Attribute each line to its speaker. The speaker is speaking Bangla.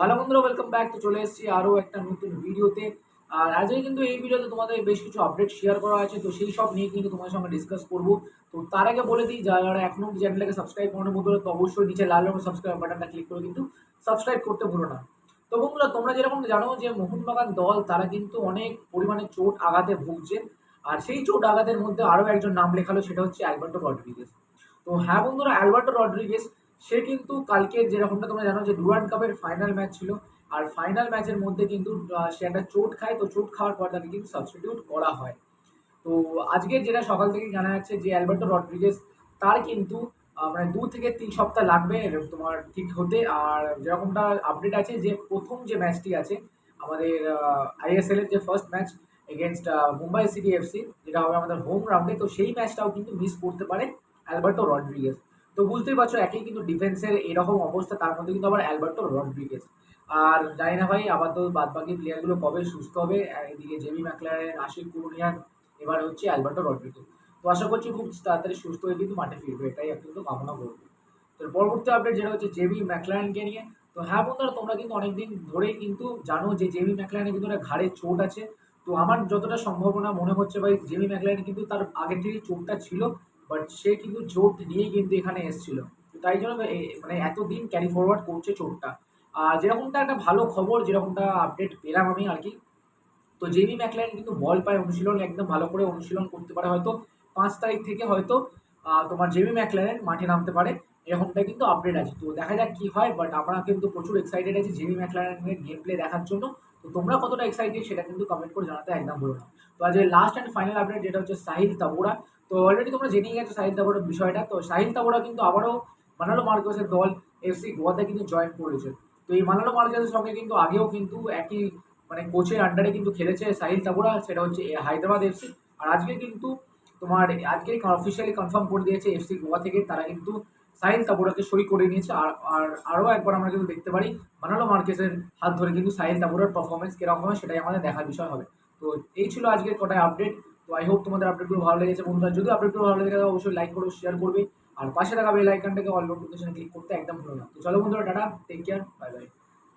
Speaker 1: ভালো বন্ধুরা, ওয়েলকাম ব্যাক। তো চলে এসেছি আরও একটা নতুন ভিডিওতে। আর আজকে কিন্তু এই ভিডিওতে তোমাদের বেশ কিছু আপডেট শেয়ার করা আছে, তো সেই সব নিয়ে কিন্তু তোমাদের সঙ্গে ডিসকাস করব। তো তার আগে বলে দিই, যারা এখনও চ্যানেলটাকে সাবস্ক্রাইব করানোর বন্ধুরা, তো অবশ্যই নিচে লাল রঙের সাবস্ক্রাইব বাটনটা ক্লিক করে কিন্তু সাবস্ক্রাইব করতে ভুলো না। তো বন্ধুরা, তোমরা যেরকম জানো যে মোহনবাগান দল তারা কিন্তু অনেক পরিমাণে চোট আঘাতে ভুগছে। আর সেই চোট আঘাতের মধ্যে আরও একজন নাম লেখালো, সেটা হচ্ছে অ্যালবার্টো রড্রিগেজ। তো হ্যাঁ বন্ধুরা, অ্যালবার্টো রড্রিগেজ সে কিন্তু কালকে, যেরকমটা তোমরা জানো যে ডুরান্ড কাপের ফাইনাল ম্যাচ ছিল, আর ফাইনাল ম্যাচের মধ্যে কিন্তু সে একটা চোট খায়। তো চোট খাওয়ার পর তাকে কিন্তু সাবস্টিটিউট করা হয়। তো আজকে যেটা সকাল থেকে জানা যাচ্ছে যে অ্যালবার্টো রড্রিগেজ তার কিন্তু মানে 2 থেকে 3 সপ্তাহ লাগবে তোমার ঠিক হতে। আর যেরকমটা আপডেট আছে যে প্রথম যে ম্যাচটি আছে আমাদের আইএসএল এর যে first match against Mumbai city FC, যেটা হবে আমাদের হোম গ্রাউন্ডে, তো সেই ম্যাচটাও কিন্তু মিস করতে পারে অ্যালবার্টো রড্রিগেজ। তো বুঝতেই পারছো, একই কিন্তু ডিফেন্সের এরকম অবস্থা, তার মধ্যে কিন্তু আবার অ্যালবার্টো রড্রিগেজ। আর জানি না ভাই আবার তো বাদবাকি প্লেয়ারগুলো কবে সুস্থ হবে। এদিকে জেমি ম্যাকলারেন, আশিক কুরুনিয়ান, এবার হচ্ছে অ্যালবার্টো রড্রিগেজ। তো আশা করছি খুব তাড়াতাড়ি সুস্থ হয়ে কিন্তু মাঠে ফিরবে, এটাই কিন্তু কামনা করবো। তো পরবর্তী আপডেট যেটা হচ্ছে জেমি ম্যাকলারেনকে নিয়ে। তো হ্যাঁ বন্ধুরা, তোমরা কিন্তু অনেকদিন ধরেই কিন্তু জানো যে জেমি ম্যাকলারেনের কিন্তু একটা ঘাড়ে চোট আছে। তো আমার যতটা সম্ভাবনা মনে হচ্ছে ভাই, জেমি ম্যাকলারেন কিন্তু তার আগের থেকেই চোটটা ছিল, বাট সে কিন্তু চোট নিয়েই কিন্তু এখানে এসেছিল। তো তাই জন্য মানে এতদিন ক্যারি ফরওয়ার্ড করছে চোটটা। আর যেরকমটা একটা ভালো খবর, যেরকমটা আপডেট পেলাম আমি আর কি, তো জেমি ম্যাকলারেন কিন্তু বল পায়, অনুশীলন একদম ভালো করে অনুশীলন করতে পারে। হয়তো 5 তারিখ থেকে হয়তো তোমার জেমি ম্যাকলারেন মাঠে নামতে পারে, এরকমটা কিন্তু আপডেট আছে। তো দেখা যাক কি হয়, বাট আমরা কিন্তু প্রচুর এক্সাইটেড আছি জেমি ম্যাকলারেনের গেম প্লে দেখার জন্য। তো তোমরা কতটা এক্সাইটেড সেটা কিন্তু কমেন্ট করে জানাতে একদম ভুলো না। তো আজ লাস্ট অ্যান্ড ফাইনাল আপডেট যেটা হচ্ছে সাহিল তাবোরা। তো অলরেডি তোমরা জেনেই গেছো সাহিল তাবোরার বিষয়টা। তো সাহিল তাবোরা কিন্তু আবারও মানালো মার্কেসের দল এফসি গোয়াতে কিন্তু জয়েন করেছে। তো এই মানালো মার্কেসের সঙ্গে কিন্তু আগেও কিন্তু একই মানে কোচের আন্ডারে কিন্তু খেলেছে সাহিল তাবোরা, সেটা হচ্ছে হায়দ্রাবাদ এফসি। আর আজকে কিন্তু তোমার আজকেই অফিসিয়ালি কনফার্ম করে দিয়েছে এফসি গোয়া থেকে, তারা কিন্তু সাহিল তাবোরাকে সই করে নিয়েছে। আর আরও একবার আমরা কিন্তু দেখতে পারি মানালো মার্কেসের হাত ধরে কিন্তু সাহিল তাবোরার পারফরমেন্স কীরকম হয়, সেটাই আমাদের দেখার বিষয় হবে। তো এই ছিল আজকের কটায় আপডেট। তো আই হোপ তোমাদের আপডেটগুলো ভালো লেগেছে বন্ধুরা। যদি আপডেটগুলো ভালো লেগে থাকে অবশ্যই লাইক করো, শেয়ার করবে, আর পাশে থাকা বেল আইকনটাকে অল নোটিফিকেশন ক্লিক করতে একদম ভুলো না। তো চলো বন্ধুরা, টাটা, টেক কেয়ার, বাই বাই।